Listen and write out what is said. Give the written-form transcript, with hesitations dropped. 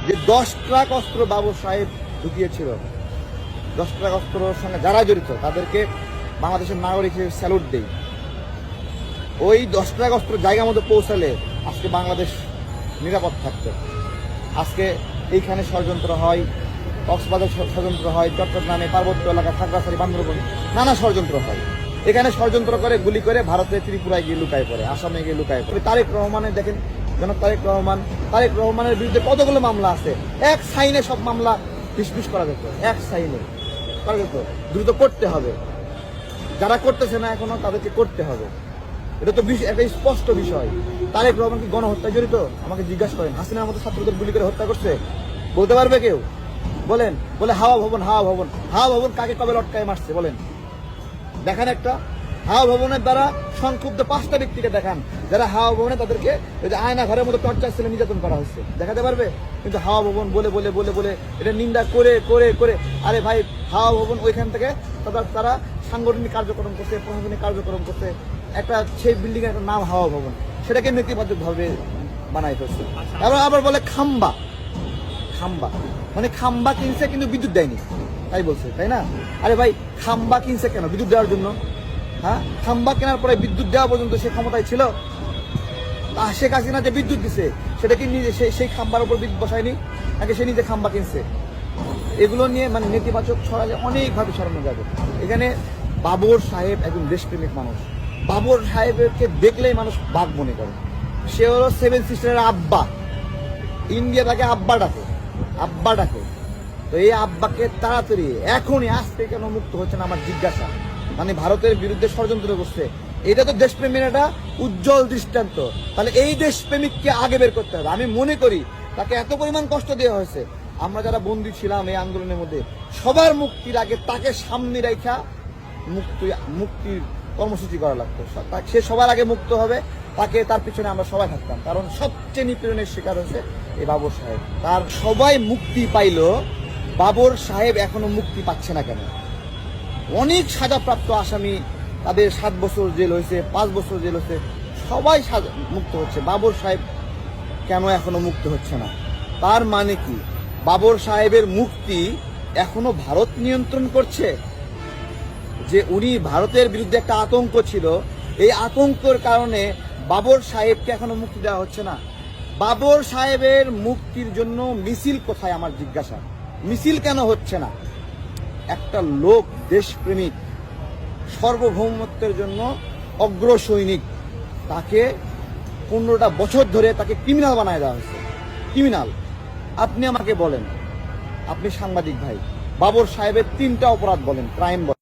যে 10 ট্রাক অস্ত্র বাবর সাহেব ঢুকিয়েছিল, 10 ট্রাক অস্ত্রের সঙ্গে যারা জড়িত তাদেরকে বাংলাদেশের নাগরিক হিসেবে স্যালুট দেই। ওই 10 ট্রাক অস্ত্র জায়গা মতো পৌঁছালে আজকে বাংলাদেশ নিরাপদ থাকতো। আজকে এইখানে ষড়যন্ত্র হয়, কক্সবাজার ষড়যন্ত্র হয়, চট্টগ্রামে পার্বত্য এলাকা, খাগড়াছড়ি, বান্দরবান নানা ষড়যন্ত্র হয়। এখানে ষড়যন্ত্র করে গুলি করে ভারতে ত্রিপুরায় গিয়ে লুকায় পড়ে, আসামে গিয়ে লুকায় পড়ে। তারেক রহমানের দেখেন, জনাব তারেক রহমানের বিরুদ্ধে কতগুলো মামলা আছে, এক সাইনে সব মামলা ফিসফিস করা যেত, এক সাইনে করা যেত। দ্রুত করতে হবে, যারা করতেছে না এখনো তাদেরকে করতে হবে। এটা তো একটা স্পষ্ট বিষয়। তারেক রহমান কি গণহত্যায় জড়িত? আমাকে জিজ্ঞাসা করেন, হাসিনার মতো ছাত্রদের গুলি করে হত্যা করছে? বলতে পারবে কেউ? বলেন। বলে হাওয়া ভবন কাকে কবে লটকায় মারছে বলেন? দেখান একটা হাওয়া ভবনের দ্বারা সংক্ষুব্ধ 5টা ব্যক্তিকে দেখান যারা হাওয়া ভবনে তাদেরকে আয়না ঘরের মতো টর্চার ছিল, নির্যাতন করা হয়েছে, দেখাতে পারবে? কিন্তু হাওয়া ভবন বলে বলে বলে বলে এটা নিন্দা করে করে করে, আরে ভাই হাওয়া ভবন ওইখান থেকে তারা সাংগঠনিক কার্যক্রম করছে, প্রশাসনিক কার্যক্রম করছে, একটা সেই বিল্ডিং এর একটা নাম হাওয়া ভবন, সেটাকে নেতিবাচক ভাবে বানাই ফেলছে। আবার বলে খাম্বা মানে খাম্বা কিনছে কিন্তু বিদ্যুৎ দেয়নি, তাই বলছে, তাই না? আরে ভাই খাম্বা কিনছে কেন? বিদ্যুৎ দেওয়ার জন্য। হ্যাঁ, খাম্বা কেনার পরে বিদ্যুৎ দেওয়া পর্যন্ত সে ক্ষমতায় ছিল? শেখ হাসিনা যে বিদ্যুৎ দিছে সেটা কি নিজে সেই খাম্বার উপর বিদ্যুৎ বসায়নি, নাকি সে নিজে খাম্বা কিনছে? এগুলো নিয়ে মানে নেতিবাচক ছড়ালে অনেকভাবে ছড়ানো যাবে। এখানে বাবর সাহেব একজন দেশপ্রেমিক মানুষ। বাবর সাহেবকে দেখলেই মানুষ বাঘ মনে করে। সে হলো 7 সিস্টারের আব্বা। ইন্ডিয়া তাকে আব্বা ডাকে। তো এই আব্বাকে তাড়াতাড়ি এখনই আজকে কেন মুক্ত হচ্ছে না আমার জিজ্ঞাসা। মানে ভারতের বিরুদ্ধে ষড়যন্ত্র করছে, এটা তো দেশপ্রেমের একটা উজ্জ্বল দৃষ্টান্ত। তাহলে এই দেশপ্রেমিককে আগে বের করতে হবে। আমি মনে করি তাকে এত পরিমাণ কষ্ট দেওয়া হয়েছে, আমরা যারা বন্দী ছিলাম এই আন্দোলনের মধ্যে, সবার মুক্তির আগে তাকে সামনে রাখা মুক্তির কর্মসূচি করা লাগতো। সে সবার আগে মুক্ত হবে, তার পিছনে আমরা সবাই থাকতাম। কারণ সবচেয়ে নিপীড়নের শিকার হয়েছে এই বাবর সাহেব। তার সবাই মুক্তি পাইল, বাবর সাহেব এখনো মুক্তি পাচ্ছে না কেন? অনেক সাজাপ্রাপ্ত আসামি, তাদের 7 বছর জেল হয়েছে, 5 বছর জেল হয়েছে, সবাই মুক্ত হচ্ছে, বাবর সাহেব কেন এখনো মুক্ত হচ্ছে না? তার মানে কি বাবর সাহেবের মুক্তি এখনো ভারত নিয়ন্ত্রণ করছে? যে উনি ভারতের বিরুদ্ধে একটা আতঙ্ক ছিল, এই আতঙ্কের কারণে বাবর সাহেবকে এখনো মুক্তি দেওয়া হচ্ছে না। বাবর সাহেবের মুক্তির জন্য মিছিল কোথায় আমার জিজ্ঞাসা? মিছিল কেন হচ্ছে না? একটা লোক দেশপ্রেমিক, সার্বভৌমত্বের জন্য অগ্রসৈনিক, তাকে 15টা বছর ধরে তাকে ক্রিমিনাল বানায় দেওয়া হয়েছে। ক্রিমিনাল। আপনি আমাকে বলেন, আপনি সাংবাদিক ভাই, বাবর সাহেবের 3টা অপরাধ বলেন, ক্রাইম বলেন।